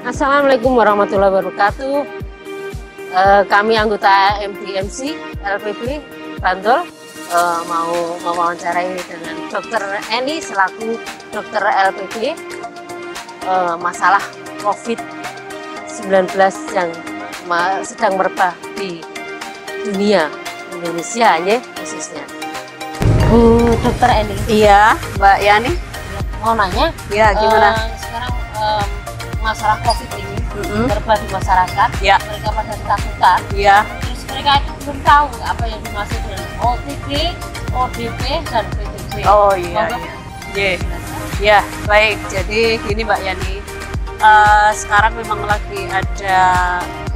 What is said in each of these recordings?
Assalamualaikum warahmatullahi wabarakatuh. Kami anggota MDMC LPP Bantul mau mewawancarai dengan Dr. Eni selaku dokter LPP masalah COVID-19 yang sedang merebak di dunia, Indonesia ya khususnya. Bu Dokter Eni. Iya, Mbak Yani. Mau nanya? Iya, gimana? Sekarang masalah COVID ini merebak di masyarakat. Ya. Mereka pada ketakutan. Iya. Terus mereka itu belum tahu apa yang dimaksud dengan OTG, ODP, dan PDP. Oh iya. Iya. Ya, baik. Jadi gini Mbak Yani. Sekarang memang lagi ada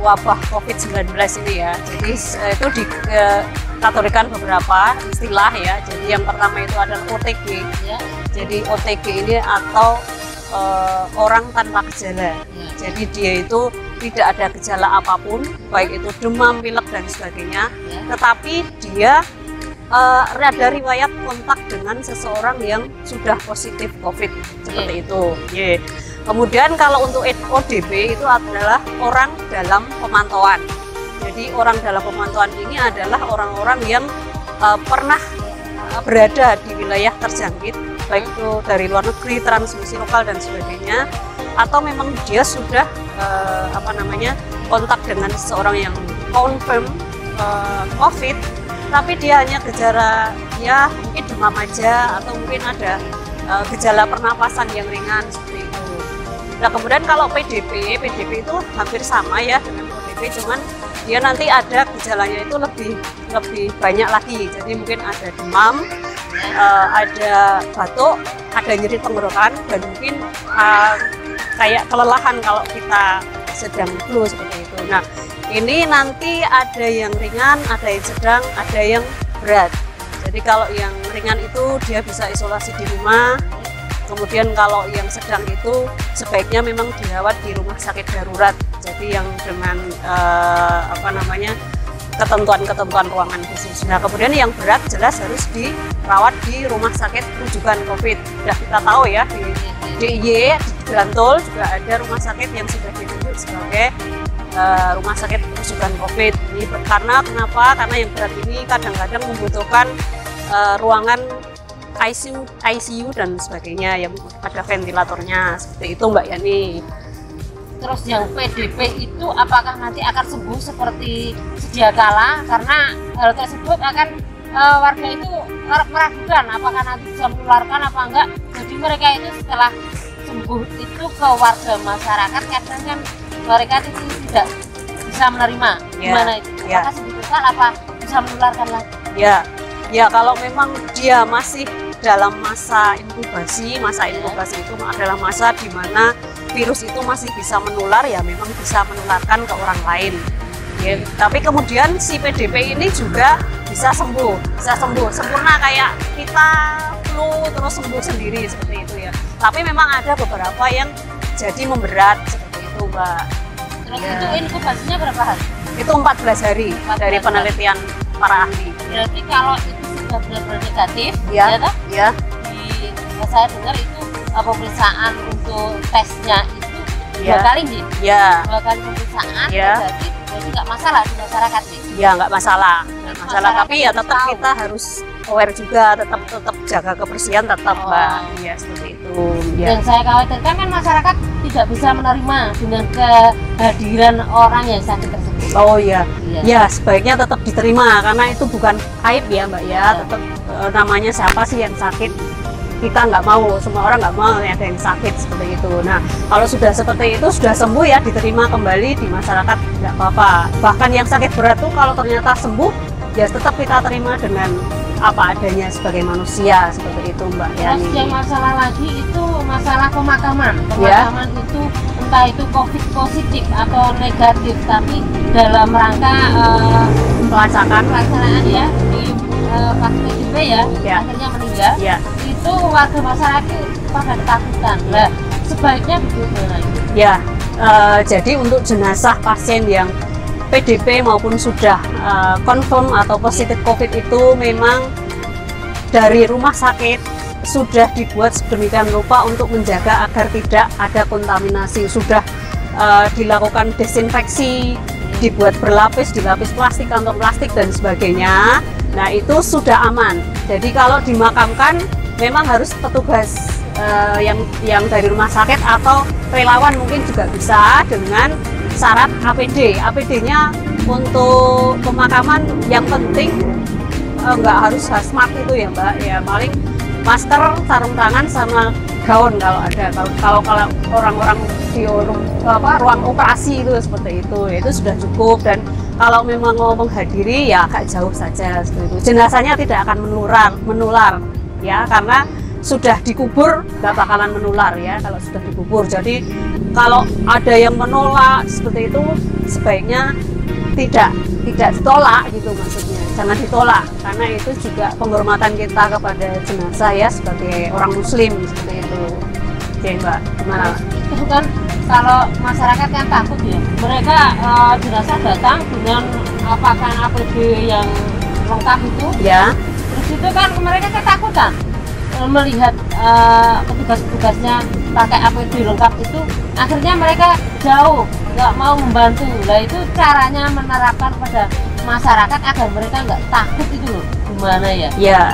wabah COVID-19 ini ya. Jadi itu dikategorikan beberapa istilah ya. Jadi yang pertama itu adalah OTG. Ya. Jadi OTG ini atau orang tanpa gejala. Ya. Jadi dia itu tidak ada gejala apapun, baik itu demam, pilek dan sebagainya. Ya. Tetapi dia ada riwayat kontak dengan seseorang yang sudah positif COVID seperti itu. Yeah. Kemudian kalau untuk ODP itu adalah orang dalam pemantauan. Jadi orang dalam pemantauan ini adalah orang-orang yang pernah berada di wilayah terjangkit, baik itu dari luar negeri, transmisi lokal dan sebagainya, atau memang dia sudah kontak dengan seseorang yang confirm COVID, tapi dia hanya gejala ya mungkin demam aja atau mungkin ada gejala pernapasan yang ringan seperti itu. Nah kemudian kalau PDP itu hampir sama ya dengan ODP, cuman dia nanti ada gejalanya itu lebih banyak lagi. Jadi mungkin ada demam, ada batuk, ada nyeri tenggorokan, dan mungkin kayak kelelahan kalau kita sedang flu seperti itu. Nah ini nanti ada yang ringan, ada yang sedang, ada yang berat. Jadi kalau yang ringan itu dia bisa isolasi di rumah. Kemudian kalau yang sedang itu sebaiknya memang dirawat di rumah sakit darurat. Jadi yang dengan ketentuan ruangan khusus. Nah kemudian yang berat jelas harus dirawat di rumah sakit rujukan COVID. Sudah kita tahu ya di DIY di Bantul juga ada rumah sakit yang sudah ditunjuk sebagai rumah sakit rujukan COVID. Ini karena kenapa? Karena yang berat ini kadang-kadang membutuhkan ruangan ICU dan sebagainya yang ada ventilatornya seperti itu Mbak Yani. Terus yang PDP itu apakah nanti akan sembuh seperti sedia kala? Karena hal tersebut akan warga itu meragukan apakah nanti bisa menularkan apa enggak. Jadi mereka itu setelah sembuh itu ke warga masyarakat kadang kan mereka itu tidak bisa menerima. Gimana itu? Apakah sembuh total apa bisa menularkan lagi? Ya kalau memang dia masih dalam masa inkubasi itu adalah masa di mana virus itu masih bisa menular, ya memang bisa menularkan ke orang lain. Ya, tapi kemudian si PDP ini juga bisa sembuh sempurna kayak kita flu terus sembuh sendiri seperti itu ya. Tapi memang ada beberapa yang jadi memberat seperti itu Mbak. Terus itu inkubasinya berapa hari? Itu 14 hari dari penelitian para ahli. Berarti kalau itu sudah benar-benar negatif, ya. Saya dengar itu pemeriksaan untuk tesnya itu 2 kali nih. 2 kali pemeriksaan negatif, jadi nggak masalah di masyarakat nih. Ya nggak masalah. Tapi ya tetap kita harus aware juga, tetap jaga kebersihan tetap Mbak. Iya seperti itu. Ya. Dan saya khawatirkan kan masyarakat tidak bisa menerima dengan kehadiran orang yang sakit tersebut. Oh iya. Ya sebaiknya tetap diterima karena itu bukan aib ya Mbak ya. Tetap namanya siapa sih yang sakit, kita nggak mau, semua orang nggak mau ada yang sakit seperti itu. Nah kalau sudah seperti itu, sudah sembuh ya diterima kembali di masyarakat, nggak apa-apa. Bahkan yang sakit berat tuh kalau ternyata sembuh ya tetap kita terima dengan apa adanya sebagai manusia seperti itu Mbak Yani. Terus yang masalah lagi itu masalah pemakaman itu entah itu COVID positif atau negatif, tapi dalam rangka pelaksanaan ya di PDP akhirnya meninggal. Itu warga masyarakat pada ketakutan. Nah, sebaiknya bagaimana? Jadi untuk jenazah pasien yang PDP maupun sudah confirm atau positif COVID itu memang dari rumah sakit sudah dibuat sedemikian rupa untuk menjaga agar tidak ada kontaminasi. Sudah dilakukan desinfeksi, dibuat berlapis, dilapis plastik, kantong plastik dan sebagainya. Nah itu sudah aman. Jadi kalau dimakamkan memang harus petugas yang dari rumah sakit atau relawan mungkin juga bisa dengan syarat APD. APD-nya untuk pemakaman yang penting nggak harus hazmat itu ya Mbak, ya paling masker, sarung tangan sama gaun kalau ada. Kalau orang-orang di ruang operasi itu seperti itu sudah cukup. Dan kalau memang mau menghadiri ya agak jauh saja seperti itu. Jenazahnya tidak akan menular ya, karena sudah dikubur nggak bakalan menular ya kalau sudah dikubur. Jadi kalau ada yang menolak seperti itu sebaiknya tidak ditolak gitu, maksudnya jangan ditolak, karena itu juga penghormatan kita kepada jenazah ya sebagai orang muslim seperti itu. Oke Mbak, gimana? Itu kan kalau masyarakat yang takut ya, mereka jenazah datang dengan pakaian APD yang lengkap itu Ya. Terus itu kan mereka ketakutan melihat petugas-petugasnya pakai APD lengkap itu, akhirnya mereka jauh, nggak mau membantu. Nah itu caranya menerapkan pada masyarakat agar mereka nggak takut itu loh, gimana ya?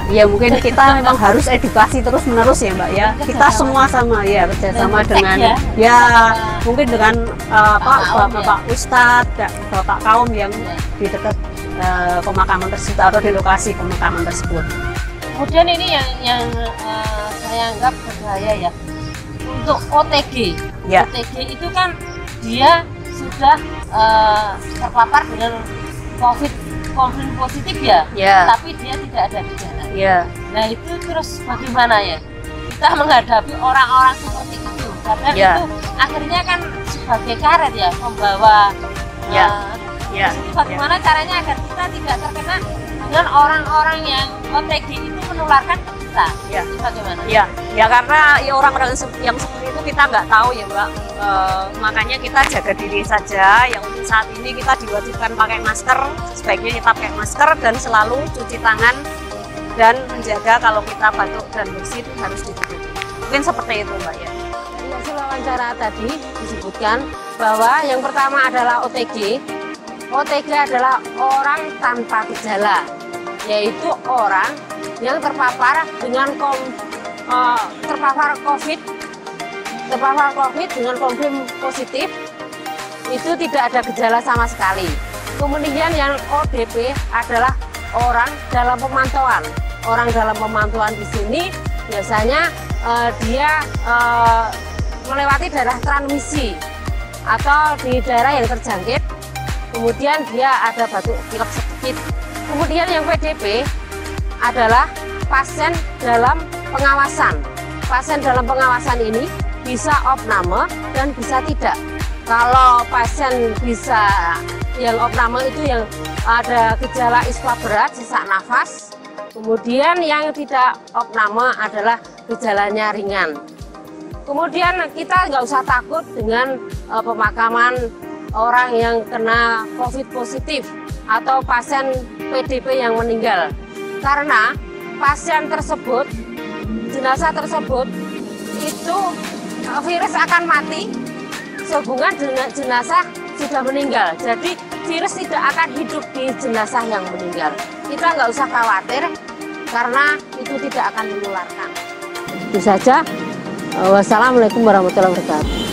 Ya mungkin kita memang harus edukasi terus menerus ya Mbak ya. Kita semua sama ya, kerjasama dengan ya mungkin dengan Bapak Ustadz, Bapak kaum yang di dekat pemakaman tersebut atau di lokasi pemakaman tersebut. Kemudian ini yang saya anggap berbahaya ya, untuk OTG. Ya. OTG itu kan dia sudah terpapar dengan COVID positif ya, tapi dia tidak ada gejala. Nah itu terus bagaimana ya kita menghadapi orang-orang seperti itu, karena itu akhirnya kan sebagai karet ya membawa. Bagaimana caranya agar kita tidak terkena dengan orang-orang yang OTG itu menularkan ke kita? Itu bagaimana? Ya karena ya orang-orang yang seperti itu kita nggak tahu ya Mbak. Makanya kita jaga diri saja. Yang untuk saat ini kita diwajibkan pakai masker, sebaiknya kita pakai masker dan selalu cuci tangan dan menjaga kalau kita batuk dan bersin harus ditutup. Mungkin seperti itu Mbak ya. Hasil wawancara tadi disebutkan bahwa yang pertama adalah OTG. OTG adalah orang tanpa gejala, yaitu orang yang terpapar dengan terpapar COVID dengan konfirm positif, itu tidak ada gejala sama sekali. Kemudian yang ODP adalah orang dalam pemantauan. Orang dalam pemantauan di sini biasanya dia melewati daerah transmisi atau di daerah yang terjangkit. Kemudian dia ada batuk pilek sedikit. Kemudian yang PDP adalah pasien dalam pengawasan. Pasien dalam pengawasan ini bisa opname dan bisa tidak. Kalau pasien bisa yang opname itu yang ada gejala ispa berat, sesak nafas. Kemudian yang tidak opname adalah gejalanya ringan. Kemudian kita nggak usah takut dengan pemakaman orang yang kena COVID positif atau pasien PDP yang meninggal, karena pasien tersebut, jenazah tersebut itu virus akan mati sehubungan dengan jenazah sudah meninggal. Jadi virus tidak akan hidup di jenazah yang meninggal. Kita nggak usah khawatir karena itu tidak akan menularkan. Itu saja. Wassalamualaikum warahmatullahi wabarakatuh.